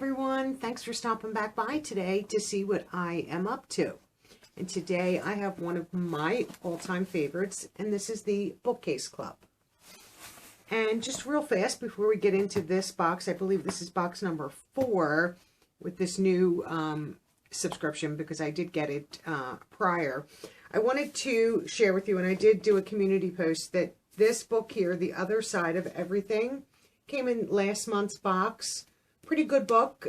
everyone, thanks for stopping back by today to see what I am up to. And today I have one of my all-time favorites, and this is the Bookcase Club. And just real fast before we get into this box, I believe this is box number 4 with this new subscription, because I did get it prior. I wanted to share with you, and I did do a community post, that this book here, The Other Side of Everything, came in last month's box. Pretty good book,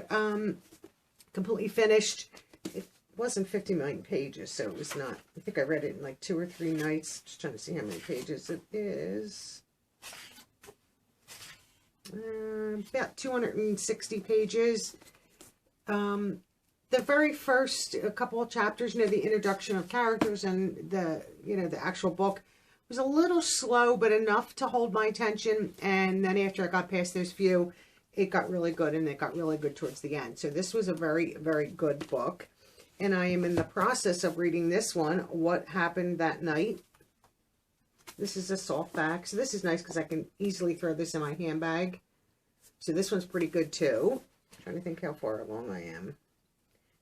completely finished. It wasn't 59 pages, so it was not. I think I read it in like 2 or 3 nights. Just trying to see how many pages it is. About 260 pages. The very first couple of chapters, the introduction of characters and the actual book was a little slow, but enough to hold my attention. And then after I got past those few, it got really good, and it got really good towards the end. So this was a very, very good book. And I am in the process of reading this one, What Happened That Night. This is a softback. So this is nice because I can easily throw this in my handbag. So this one's pretty good too. I'm trying to think how far along I am.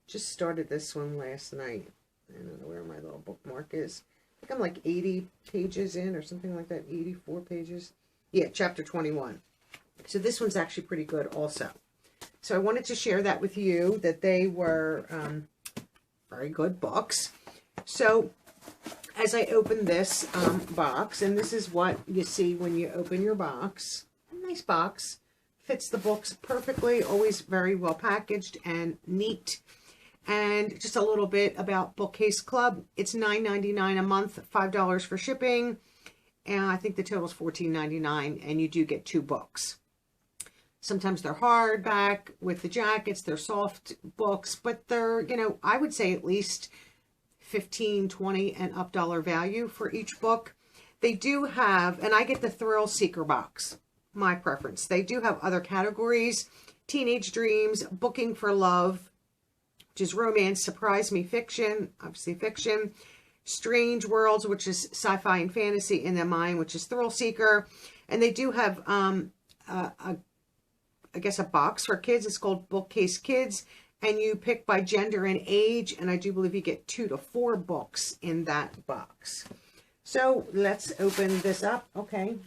Just started this one last night. I don't know where my little bookmark is. I think I'm like 80 pages in or something like that. 84 pages. Yeah, chapter 21. So this one's actually pretty good also. So I wanted to share that with you, that they were very good books. So as I open this box, and this is what you see when you open your box. A nice box. Fits the books perfectly. Always very well packaged and neat. And just a little bit about Bookcase Club. It's $9.99 a month, $5 for shipping. And I think the total is $14.99, and you do get 2 books. Sometimes they're hardback with the jackets, they're soft books, but they're, I would say at least $15, $20 and up dollar value for each book. They do have, and I get the Thrill Seeker box, my preference. They do have other categories: Teenage Dreams, Booking for Love, which is romance, Surprise Me fiction, obviously fiction, Strange Worlds, which is sci-fi and fantasy, and then mine, which is Thrill Seeker. And they do have I guess a box for kids. It's called Bookcase Kids, and you pick by gender and age, and I do believe you get 2 to 4 books in that box. So let's open this up. Okay,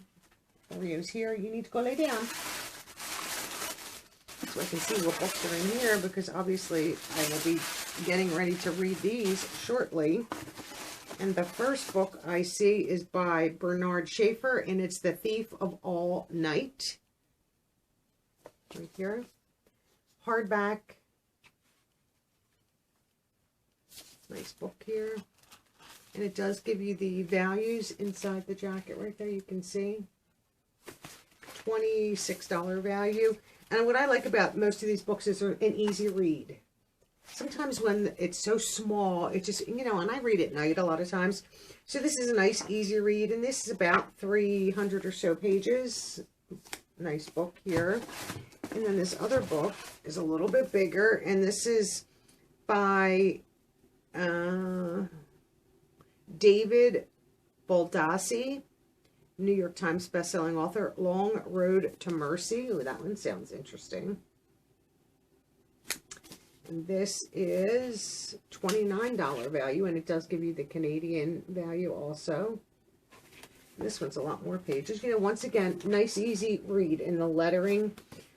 Orio's here. You need to go lay down so I can see what books are in here, because obviously I will be getting ready to read these shortly. And the first book I see is by Bernard Schaefer, and it's The Thief of All Night. Right here, hardback, nice book here, and it does give you the values inside the jacket right there. You can see $26 value. And what I like about most of these books is they're an easy read. Sometimes when it's so small, it just, and I read at night a lot of times. So this is a nice easy read, and this is about 300 or so pages. Nice book here. And then this other book is a little bit bigger, and this is by David Baldassi, New York Times bestselling author, Long Road to Mercy. Ooh, that one sounds interesting. And this is $29 value, and it does give you the Canadian value also. This one's a lot more pages. Once again, nice, easy read in the lettering,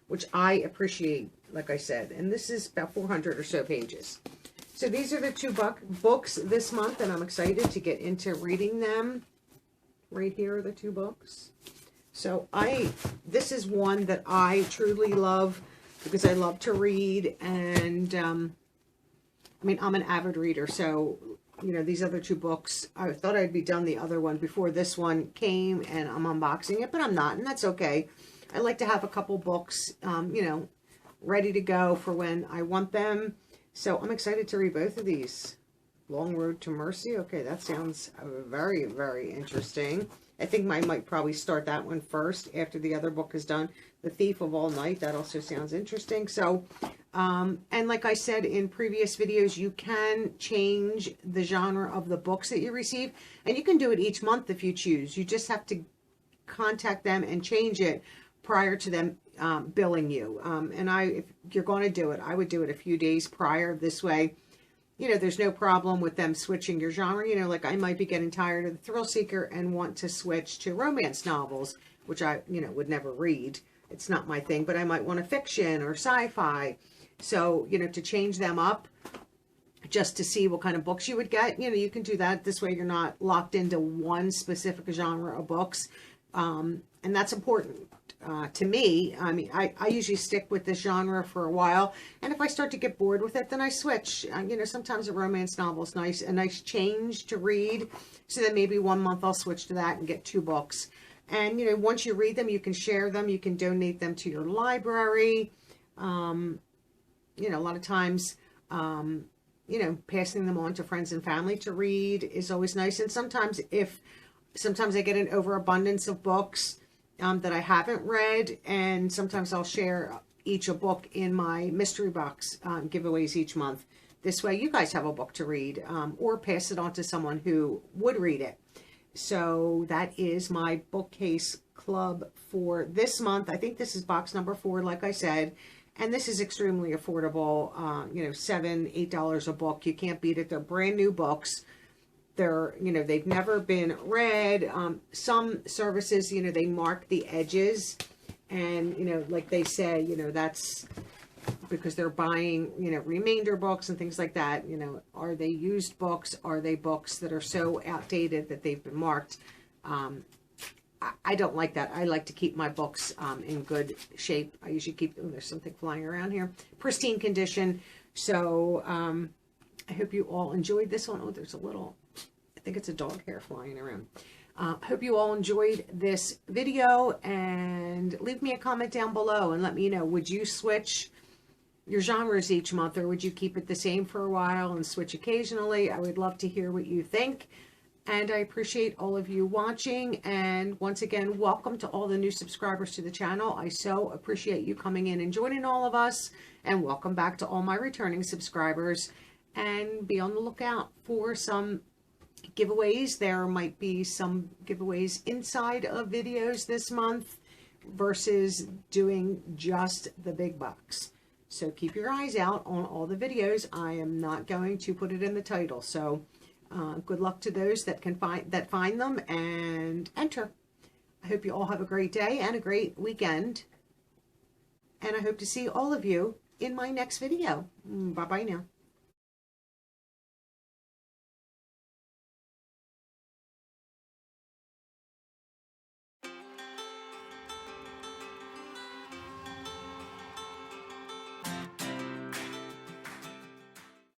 which I appreciate, like I said. And this is about 400 or so pages. So these are the 2 books this month, and I'm excited to get into reading them. Right here are the 2 books. So this is one that I truly love, because I love to read, and I'm an avid reader, so these other 2 books, I thought I'd be done the other one before this one came, and I'm unboxing it, but I'm not, and that's okay. I like to have a couple books, ready to go for when I want them. So I'm excited to read both of these. Long Road to Mercy. Okay, that sounds very, very interesting. I think I might probably start that one first after the other book is done. The Thief of All Night. That also sounds interesting. So, and like I said in previous videos, you can change the genre of the books that you receive. And you can do it each month if you choose. You just have to contact them and change it prior to them billing you. And if you're going to do it, I would do it a few days prior. This way, you know, there's no problem with them switching your genre. You know, like I might be getting tired of the thrill seeker and want to switch to romance novels, which I, you know, would never read. It's not my thing, but I might want a fiction or sci-fi. So, you know, to change them up just to see what kind of books you would get, you know, you can do that. This way you're not locked into one specific genre of books. And that's important to me. I mean, I usually stick with this genre for a while. And if I start to get bored with it, then I switch. You know, sometimes a romance novel is nice, a nice change to read. So then maybe 1 month I'll switch to that and get 2 books. And, you know, once you read them, you can share them. You can donate them to your library. You know, a lot of times, you know, passing them on to friends and family to read is always nice. And sometimes I get an overabundance of books that I haven't read, and sometimes I'll share each a book in my mystery box giveaways each month. This way you guys have a book to read, or pass it on to someone who would read it. So that is my bookcase club for this month. I think this is box number 4, like I said. And this is extremely affordable, you know, $7, $8 a book. You can't beat it. They're brand new books. They're, you know, they've never been read. Some services, you know, they mark the edges. And, you know, like they say, you know, that's because they're buying, you know, remainder books and things like that. You know, are they used books? Are they books that are so outdated that they've been marked? I don't like that. I like to keep my books in good shape. I usually keep them, there's something flying around here, pristine condition. So I hope you all enjoyed this one. Oh, there's a little, I think it's a dog hair flying around. Hope you all enjoyed this video, and leave me a comment down below and let me know, would you switch your genres each month, or would you keep it the same for a while and switch occasionally? I would love to hear what you think. And I appreciate all of you watching. And once again, welcome to all the new subscribers to the channel. I so appreciate you coming in and joining all of us. And welcome back to all my returning subscribers. And be on the lookout for some giveaways. There might be some giveaways inside of videos this month versus doing just the big bucks. So keep your eyes out on all the videos. I am not going to put it in the title. So good luck to those that can find them and enter. I hope you all have a great day and a great weekend. And I hope to see all of you in my next video. Bye-bye now.